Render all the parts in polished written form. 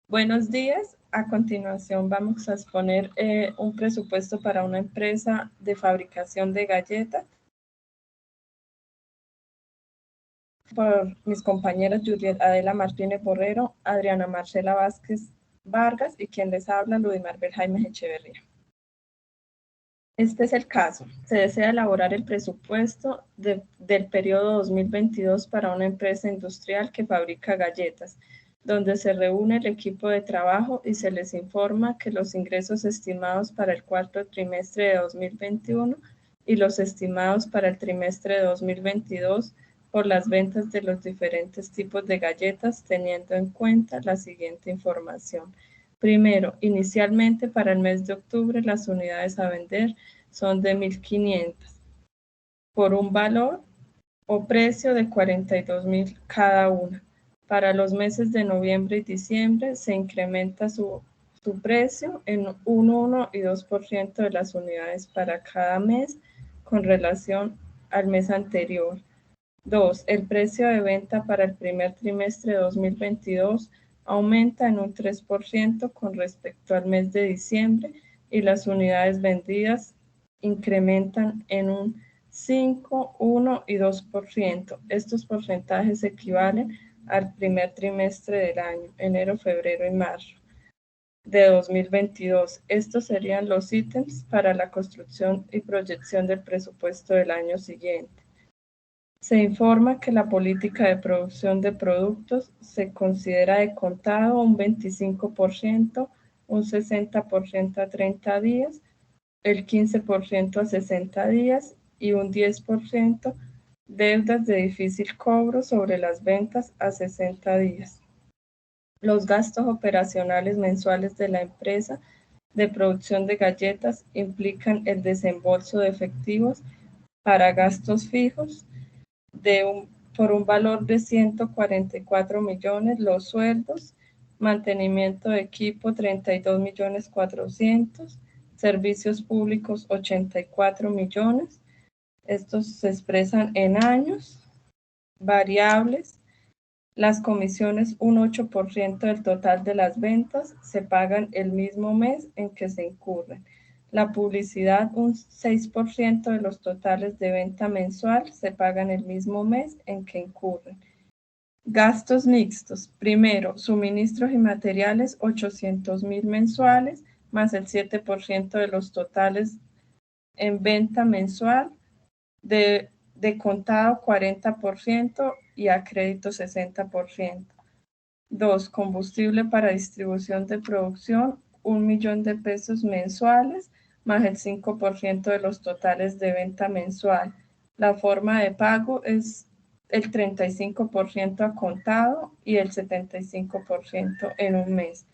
Buenos días. A continuación vamos a exponer un presupuesto para una empresa de fabricación de galletas por mis compañeras Juliet Adela Martínez Borrero, Adriana Marcela Vázquez Vargas y quien les habla, Ludimar Jaime Echeverría. Este es el caso. Se desea elaborar el presupuesto del periodo 2022 para una empresa industrial que fabrica galletas, donde se reúne el equipo de trabajo y se les informa que los ingresos estimados para el cuarto trimestre de 2021 y los estimados para el trimestre de 2022 por las ventas de los diferentes tipos de galletas, teniendo en cuenta la siguiente información. Primero, inicialmente para el mes de octubre las unidades a vender son de 1.500 por un valor o precio de 42.000 cada una. Para los meses de noviembre y diciembre se incrementa su precio en un 1 y 2% de las unidades para cada mes con relación al mes anterior. 2. El precio de venta para el primer trimestre de 2022 aumenta en un 3% con respecto al mes de diciembre y las unidades vendidas incrementan en un 5, 1 y 2%. Estos porcentajes equivalen al primer trimestre del año, enero, febrero y marzo de 2022. Estos serían los ítems para la construcción y proyección del presupuesto del año siguiente. Se informa que la política de producción de productos se considera de contado un 25%, un 60% a 30 días, el 15% a 60 días y un 10% deudas de difícil cobro sobre las ventas a 60 días. Los gastos operacionales mensuales de la empresa de producción de galletas implican el desembolso de efectivos para gastos fijos por un valor de 144 millones, los sueldos, mantenimiento de equipo 32 millones 400, servicios públicos 84 millones. Estos se expresan en años, variables. Las comisiones, un 8% del total de las ventas, se pagan el mismo mes en que se incurren. La publicidad, un 6% de los totales de venta mensual, se pagan el mismo mes en que incurren. Gastos mixtos. Primero, suministros y materiales, 800.000 mensuales, más el 7% de los totales en venta mensual, de contado 40% y a crédito 60%. 2. Combustible para distribución de producción, 1.000.000 de pesos mensuales, más el 5% de los totales de venta mensual. La forma de pago es el 35% a contado y el 75% en un mes.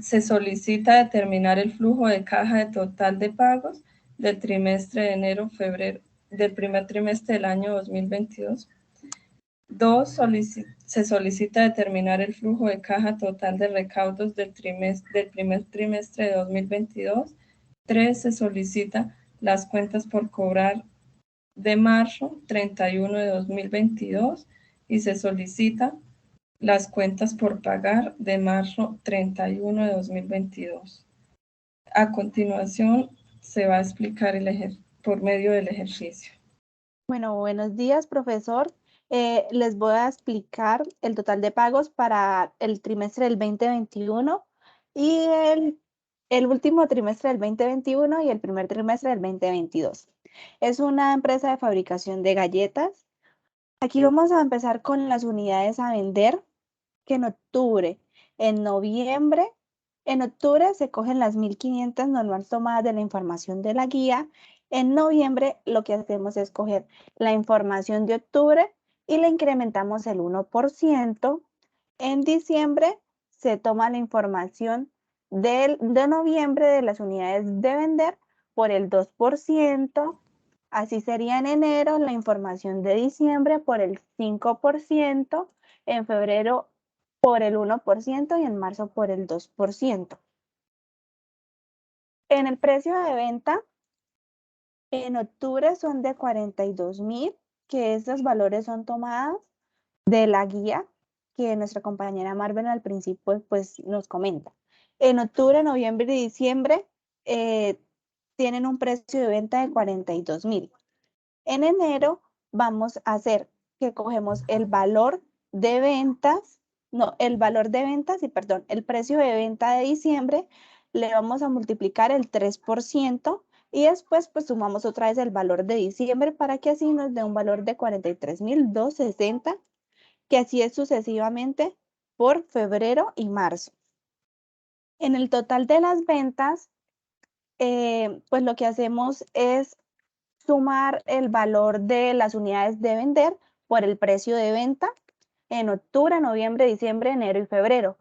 Se solicita determinar el flujo de caja de total de pagos del trimestre de enero-febrero del primer trimestre del año 2022. 2. Se solicita determinar el flujo de caja total de recaudos del primer trimestre de 2022. 3. Se solicita las cuentas por cobrar de marzo 31 de 2022 y se solicita las cuentas por pagar de marzo 31 de 2022. A continuación se va a explicar por medio del ejercicio. Bueno, buenos días, profesor. Les voy a explicar el total de pagos para el trimestre del 2021 y el último trimestre del 2021 y el primer trimestre del 2022. Es una empresa de fabricación de galletas. Aquí vamos a empezar con las unidades a vender, que en octubre, en octubre se cogen las 1.500 normal tomadas de la información de la guía. En noviembre lo que hacemos es coger la información de octubre y le incrementamos el 1%. En diciembre se toma la información de noviembre de las unidades de vender por el 2%. Así sería en enero la información de diciembre por el 5%, en febrero por el 1% y en marzo por el 2%. En el precio de venta, en octubre son de 42.000, que estos valores son tomados de la guía que nuestra compañera Marvel al principio pues nos comenta. En octubre, noviembre y diciembre tienen un precio de venta de 42.000. En enero vamos a hacer que cogemos el valor de ventas, no, el valor de ventas y perdón, el precio de venta de diciembre, le vamos a multiplicar el 3% y después pues sumamos otra vez el valor de diciembre para que así nos dé un valor de 43.260, que así es sucesivamente por febrero y marzo. En el total de las ventas, pues lo que hacemos es sumar el valor de las unidades de vender por el precio de venta en octubre, noviembre, diciembre, enero y febrero,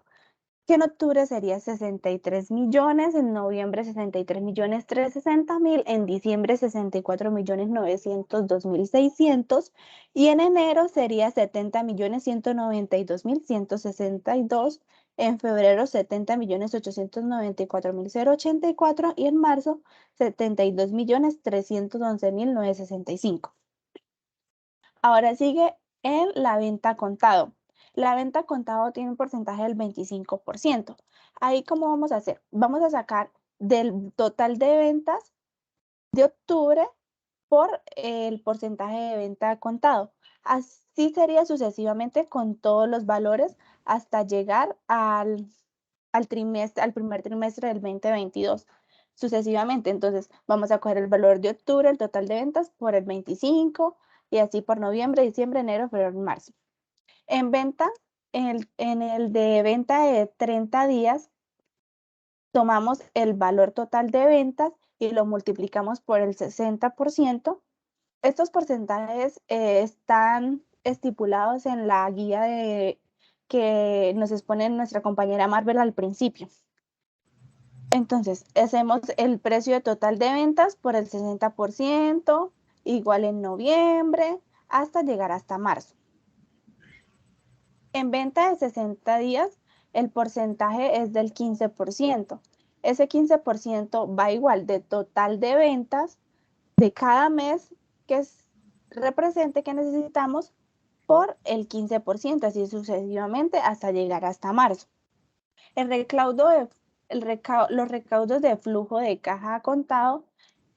que en octubre sería 63 millones, en noviembre 63.360.000, en diciembre 64.902.600 y en enero sería 70.192.162, en febrero 70.894.084 y en marzo 72.311.965. Ahora sigue en la venta contado. La venta contado tiene un porcentaje del 25%. Ahí, ¿cómo vamos a hacer? Vamos a sacar del total de ventas de octubre por el porcentaje de venta contado. Así sería sucesivamente con todos los valores hasta llegar al primer trimestre del 2022. Sucesivamente, entonces vamos a coger el valor de octubre, el total de ventas, por el 25 y así por noviembre, diciembre, enero, febrero y marzo. En venta, en el de venta de 30 días, tomamos el valor total de ventas y lo multiplicamos por el 60%. Estos porcentajes están estipulados en la guía que nos expone nuestra compañera Marvel al principio. Entonces, hacemos el precio total de ventas por el 60%, igual en noviembre, hasta llegar hasta marzo. En venta de 60 días, el porcentaje es del 15%. Ese 15% va igual de total de ventas de cada mes que represente que necesitamos por el 15%, así sucesivamente hasta llegar hasta marzo. Los recaudos de flujo de caja contado,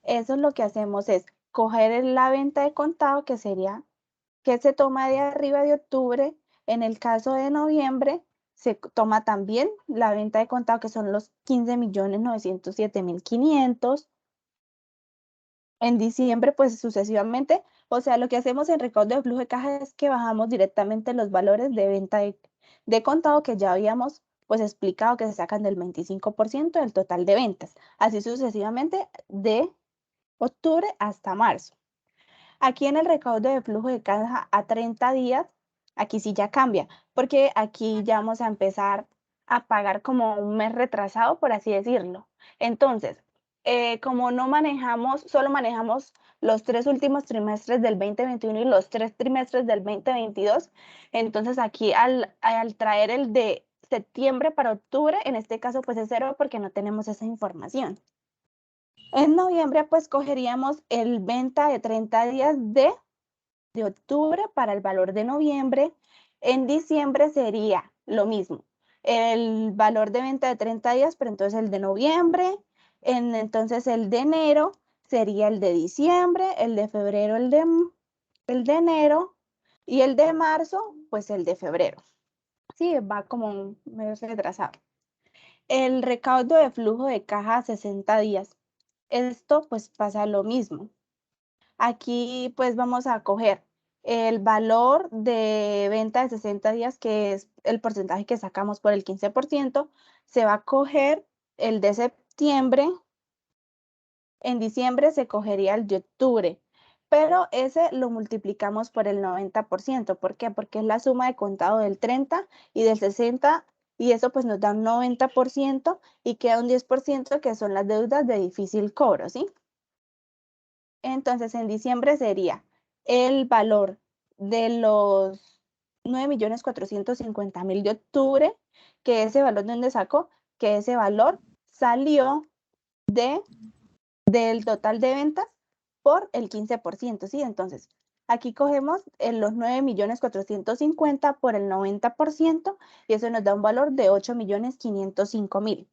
eso lo que hacemos es coger la venta de contado, que sería que se toma de arriba de octubre. En el caso de noviembre, se toma también la venta de contado, que son los 15.907.500. En diciembre, pues sucesivamente, o sea, lo que hacemos en recaudo de flujo de caja es que bajamos directamente los valores de venta de contado que ya habíamos pues explicado que se sacan del 25% del total de ventas, así sucesivamente de octubre hasta marzo. Aquí en el recaudo de flujo de caja a 30 días, aquí sí ya cambia, porque aquí ya vamos a empezar a pagar como un mes retrasado, por así decirlo. Entonces, como no manejamos, solo manejamos los 3 últimos trimestres del 2021 y los 3 trimestres del 2022, entonces aquí al traer el de septiembre para octubre, en este caso pues es cero porque no tenemos esa información. En noviembre, pues cogeríamos el venta de 30 días de octubre para el valor de noviembre. En diciembre sería lo mismo, el valor de venta de 30 días, pero entonces el de noviembre. Entonces el de enero sería el de diciembre, el de febrero el de enero y el de marzo, pues el de febrero. Sí, va como medio retrasado. El recaudo de flujo de caja a 60 días. Esto pues pasa lo mismo. Aquí pues vamos a coger el valor de venta de 60 días, que es el porcentaje que sacamos por el 15%. Se va a coger el de septiembre. En diciembre se cogería el de octubre, pero ese lo multiplicamos por el 90%. ¿Por qué? Porque es la suma de contado del 30 y del 60 y eso pues nos da un 90% y queda un 10% que son las deudas de difícil cobro, ¿sí? Entonces, en diciembre sería el valor de los 9.450.000 de octubre, que ese valor de donde sacó, que ese valor salió del total de ventas por el 15%, ¿sí? Entonces, Aquí cogemos los 9.450.000 por el 90% y eso nos da un valor de 8.505.000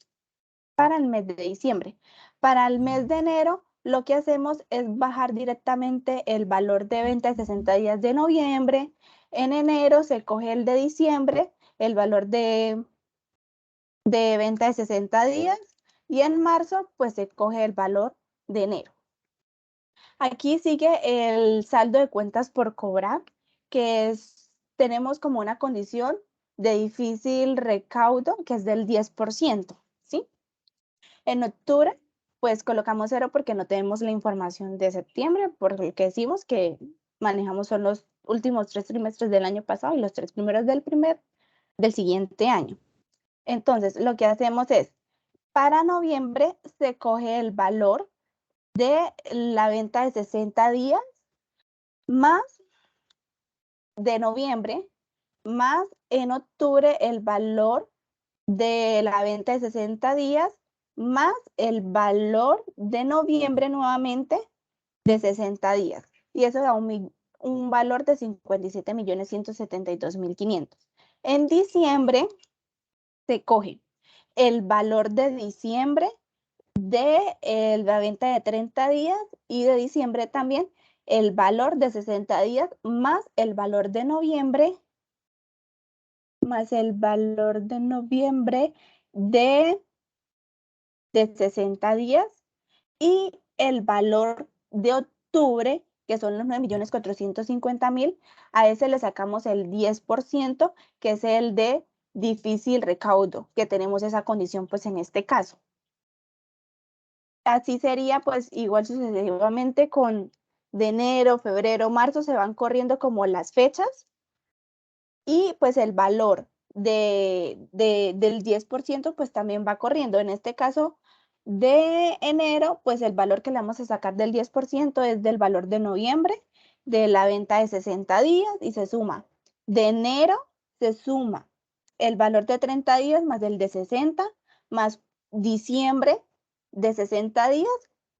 para el mes de diciembre. Para el mes de enero, lo que hacemos es bajar directamente el valor de venta de 60 días de noviembre. En enero se coge el de diciembre, el valor de venta de 60 días, y en marzo pues se coge el valor de enero. Aquí sigue el saldo de cuentas por cobrar, que tenemos como una condición de difícil recaudo, que es del 10%, ¿sí? En octubre, pues colocamos 0 porque no tenemos la información de septiembre, por lo que decimos que manejamos son los últimos 3 trimestres del año pasado y los 3 primeros del siguiente año. Entonces, lo que hacemos es, para noviembre se coge el valor de la venta de 60 días más de noviembre, más en octubre el valor de la venta de 60 días, más el valor de noviembre nuevamente de 60 días. Y eso da un valor de 57.172.500. En diciembre se coge el valor de diciembre de la venta de 30 días y de diciembre también el valor de 60 días más el valor de noviembre, de 60 días y el valor de octubre, que son los 9.450.000, a ese le sacamos el 10%, que es el de difícil recaudo, que tenemos esa condición pues en este caso. Así sería pues igual sucesivamente con de enero, febrero, marzo, se van corriendo como las fechas y pues el valor del 10% pues también va corriendo. En este caso de enero, pues el valor que le vamos a sacar del 10% es del valor de noviembre, de la venta de 60 días y se suma. De enero se suma el valor de 30 días más el de 60, más diciembre de 60 días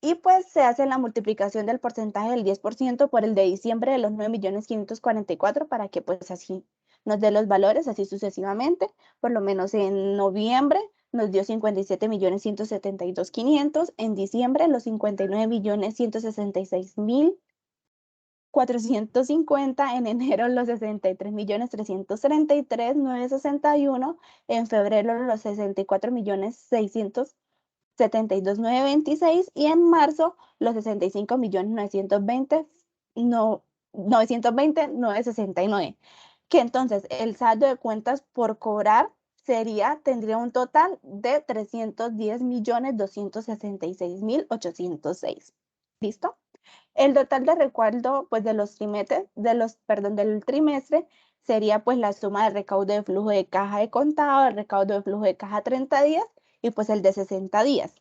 y pues se hace la multiplicación del porcentaje del 10% por el de diciembre de los 9.544.000 para que pues así nos dé los valores, así sucesivamente. Por lo menos en noviembre nos dio 57.172.500, en diciembre los 59.166.450, en enero los 63.333.961, en febrero los 64.672.926 y en marzo los 65.920.969, que entonces el saldo de cuentas por cobrar tendría un total de 310.266.806. ¿Listo? El total de recuerdo pues del trimestre sería pues la suma del recaudo de flujo de caja de contado, el recaudo de flujo de caja 30 días y pues el de 60 días.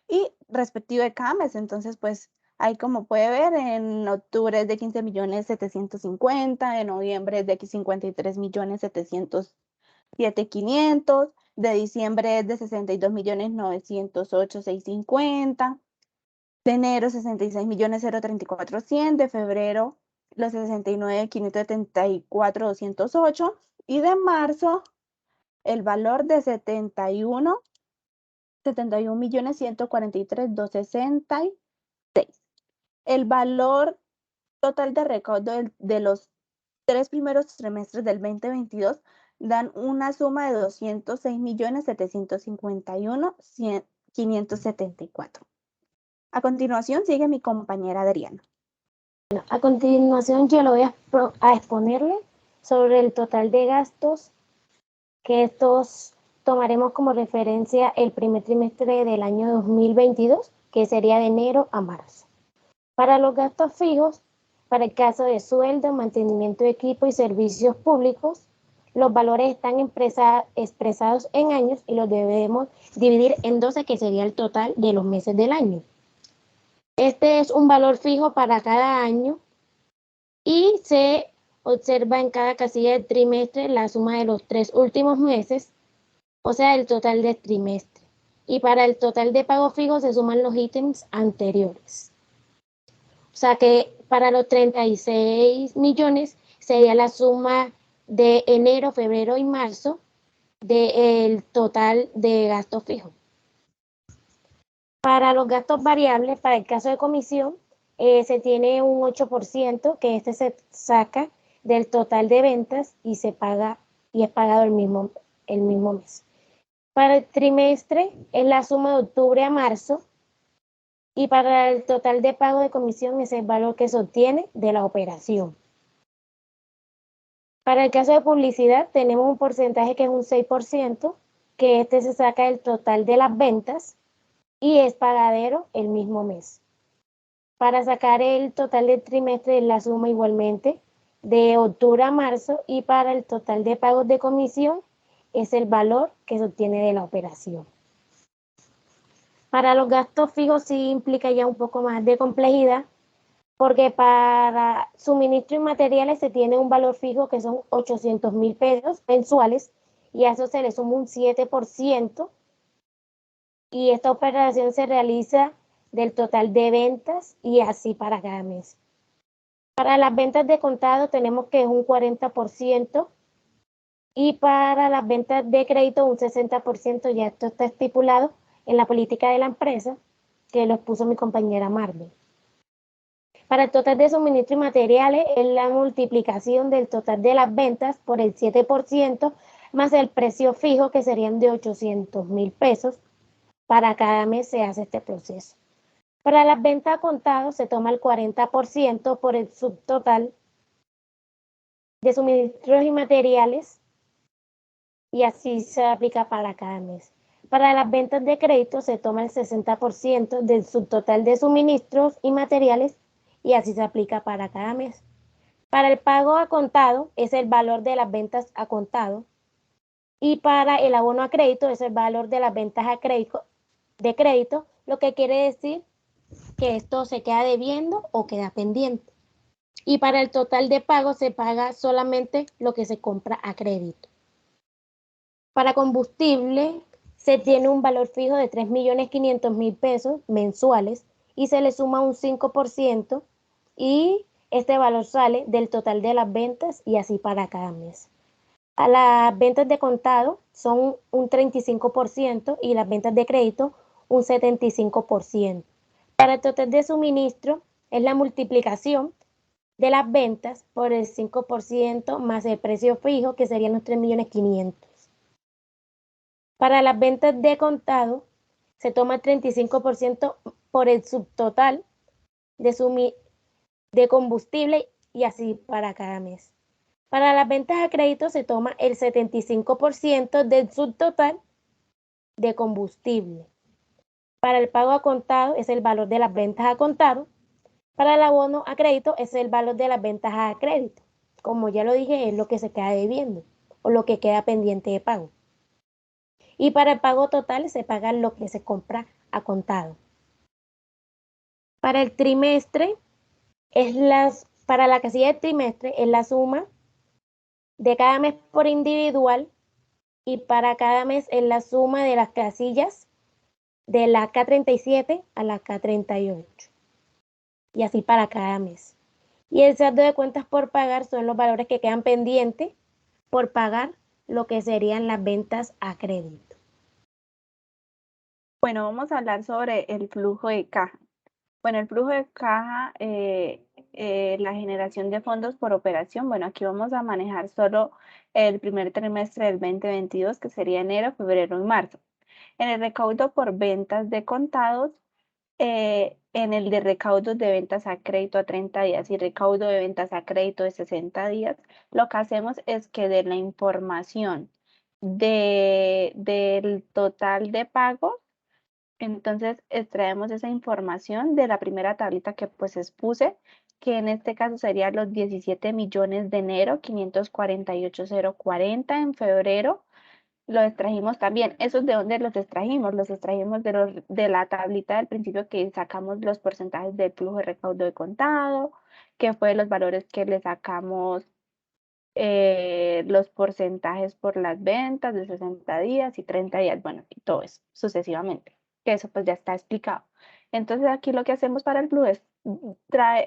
Y respectivo de cada mes, entonces pues ahí como puede ver, en octubre es de 15.750.000, en noviembre es de 53.707.500, de diciembre es de 62.908.650, de enero 66.034.100, de febrero los 69.574.208 y de marzo el valor de 71.143.266. El valor total de recaudo de los 3 primeros trimestres del 2022 dan una suma de 206.751.574. A continuación sigue mi compañera Adriana. A continuación yo lo voy a exponerle sobre el total de gastos, que estos tomaremos como referencia el primer trimestre del año 2022, que sería de enero a marzo. Para los gastos fijos, para el caso de sueldo, mantenimiento de equipo y servicios públicos, los valores están expresados en años y los debemos dividir en 12, que sería el total de los meses del año. Este es un valor fijo para cada año y se observa en cada casilla del trimestre la suma de los 3 últimos meses, o sea, el total del trimestre. Y para el total de pago fijo se suman los ítems anteriores. O sea que para los 36 millones sería la suma de enero, febrero y marzo del total de gastos fijos. Para los gastos variables, para el caso de comisión, se tiene un 8% que se saca del total de ventas y se paga y es pagado el mismo mes. Para el trimestre es la suma de octubre a marzo y para el total de pago de comisión es el valor que se obtiene de la operación. Para el caso de publicidad tenemos un porcentaje que es un 6%, que se saca del total de las ventas y es pagadero el mismo mes. Para sacar el total del trimestre es la suma igualmente de octubre a marzo y para el total de pagos de comisión es el valor que se obtiene de la operación. Para los gastos fijos sí implica ya un poco más de complejidad, porque para suministro y materiales se tiene un valor fijo que son 800.000 pesos mensuales y a eso se le suma un 7% y esta operación se realiza del total de ventas y así para cada mes. Para las ventas de contado tenemos que es un 40% y para las ventas de crédito un 60%, ya esto está estipulado en la política de la empresa que lo expuso mi compañera Marvel. Para el total de suministro y materiales es la multiplicación del total de las ventas por el 7% más el precio fijo que serían de 800.000 pesos. Para cada mes se hace este proceso. Para las ventas a contado se toma el 40% por el subtotal de suministros y materiales y así se aplica para cada mes. Para las ventas de crédito se toma el 60% del subtotal de suministros y materiales y así se aplica para cada mes. Para el pago a contado es el valor de las ventas a contado y para el abono a crédito es el valor de las ventas de crédito, lo que quiere decir que esto se queda debiendo o queda pendiente. Y para el total de pago se paga solamente lo que se compra a crédito. Para combustible se tiene un valor fijo de 3.500.000 pesos mensuales y se le suma un 5% y este valor sale del total de las ventas y así para cada mes. A las ventas de contado son un 35% y las ventas de crédito un 75%. Para el total de suministro es la multiplicación de las ventas por el 5% más el precio fijo que serían los 3.500.000. Para las ventas de contado se toma el 35% por el subtotal de combustible y así para cada mes. Para las ventas a crédito se toma el 75% del subtotal de combustible. Para el pago a contado es el valor de las ventas a contado. Para el abono a crédito es el valor de las ventas a crédito. Como ya lo dije, es lo que se queda debiendo o lo que queda pendiente de pago. Y para el pago total se paga lo que se compra a contado. Para el trimestre, para la casilla del trimestre es la suma de cada mes por individual y para cada mes es la suma de las casillas de la K37 a la K38 y así para cada mes. Y el saldo de cuentas por pagar son los valores que quedan pendientes por pagar lo que serían las ventas a crédito. Bueno, vamos a hablar sobre el flujo de caja. Bueno, el flujo de caja, la generación de fondos por operación. Bueno, aquí vamos a manejar solo el primer trimestre del 2022, que sería enero, febrero y marzo. En el recaudo por ventas de contados, en el de recaudos de ventas a crédito a 30 días y recaudo de ventas a crédito de 60 días, lo que hacemos es que de la información del total de pagos, entonces extraemos esa información de la primera tablita que pues expuse, que en este caso serían los 17 millones de enero, 548,040 en febrero. Lo extrajimos también. ¿Esos de dónde los extrajimos? Los extrajimos de la tablita del principio que sacamos los porcentajes del flujo de recaudo de contado, que fue los valores que le sacamos los porcentajes por las ventas de 60 días y 30 días, bueno, y todo eso sucesivamente, que eso pues ya está explicado. Entonces aquí lo que hacemos para el flujo es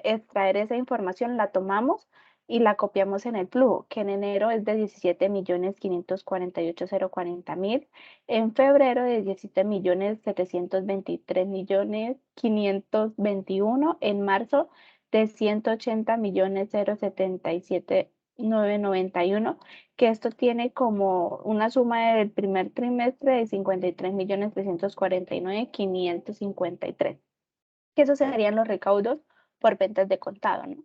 extraer esa información, la tomamos y la copiamos en el flujo, que en enero es de 17.548.040.000, en febrero de 17.723.521.000, en marzo de 180.077.991, que esto tiene como una suma del primer trimestre de 53.349.553, que esos serían los recaudos por ventas de contado, ¿no?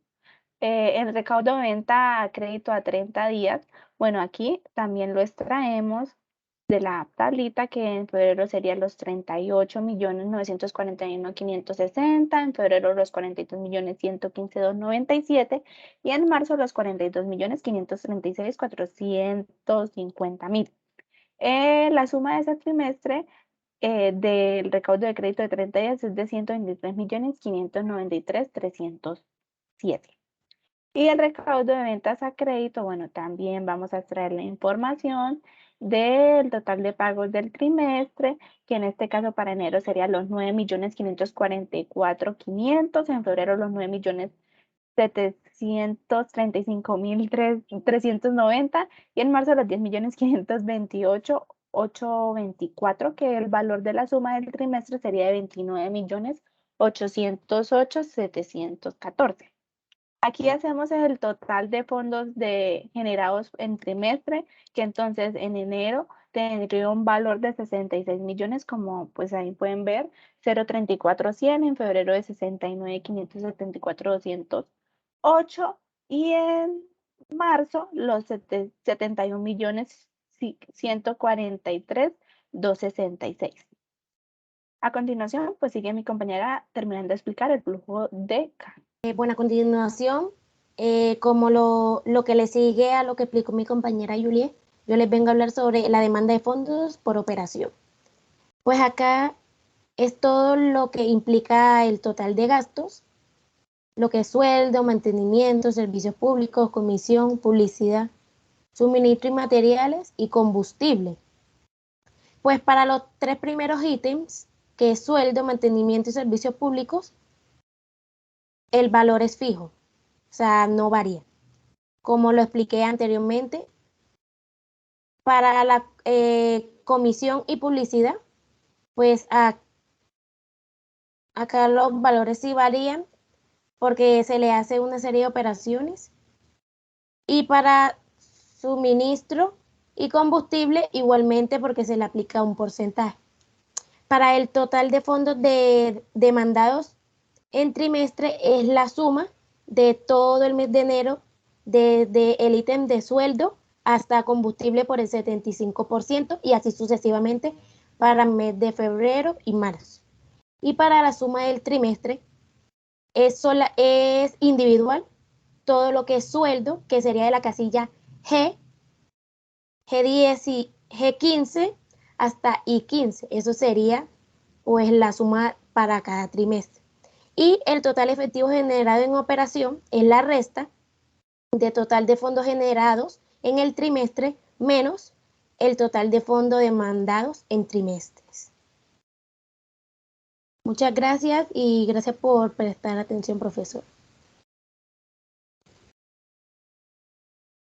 El recaudo de venta a crédito a 30 días, bueno, aquí también lo extraemos de la tablita, que en febrero serían los 38.941.560, en febrero los 42.115.297 y en marzo los 42.536.450.000. La suma de ese trimestre del recaudo de crédito de 30 días es de 123.593.307. Y el recaudo de ventas a crédito, bueno, también vamos a extraer la información del total de pagos del trimestre, que en este caso para enero serían los 9.544.500, en febrero los 9.735.390 y en marzo los 10.528.824, que el valor de la suma del trimestre sería de 29.808.714. Aquí hacemos el total de fondos generados en trimestre, que entonces en enero tendría un valor de 66 millones, como pues ahí pueden ver, 0.34.100, en febrero de 69.574.208 y en marzo los 71.143.266. A continuación, pues sigue mi compañera terminando de explicar el flujo de caja. Bueno, a continuación, como lo que le sigue a lo que explicó mi compañera Juliet, yo les vengo a hablar sobre la demanda de fondos por operación. Pues acá es todo lo que implica el total de gastos, lo que es sueldo, mantenimiento, servicios públicos, comisión, publicidad, suministro y materiales y combustible. Pues para los tres primeros ítems, que es sueldo, mantenimiento y servicios públicos, el valor es fijo, o sea, no varía. Como lo expliqué anteriormente, para la comisión y publicidad, pues acá los valores sí varían porque se le hace una serie de operaciones. Y para suministro y combustible, igualmente porque se le aplica un porcentaje. Para el total de fondos demandados en trimestre es la suma de todo el mes de enero, desde el ítem de sueldo hasta combustible por el 75% y así sucesivamente para el mes de febrero y marzo. Y para la suma del trimestre es individual todo lo que es sueldo, que sería de la casilla G, G10 y G15 hasta I15. Eso sería pues la suma para cada trimestre. Y el total efectivo generado en operación es la resta de total de fondos generados en el trimestre menos el total de fondos demandados en trimestres. Muchas gracias y gracias por prestar atención, profesor.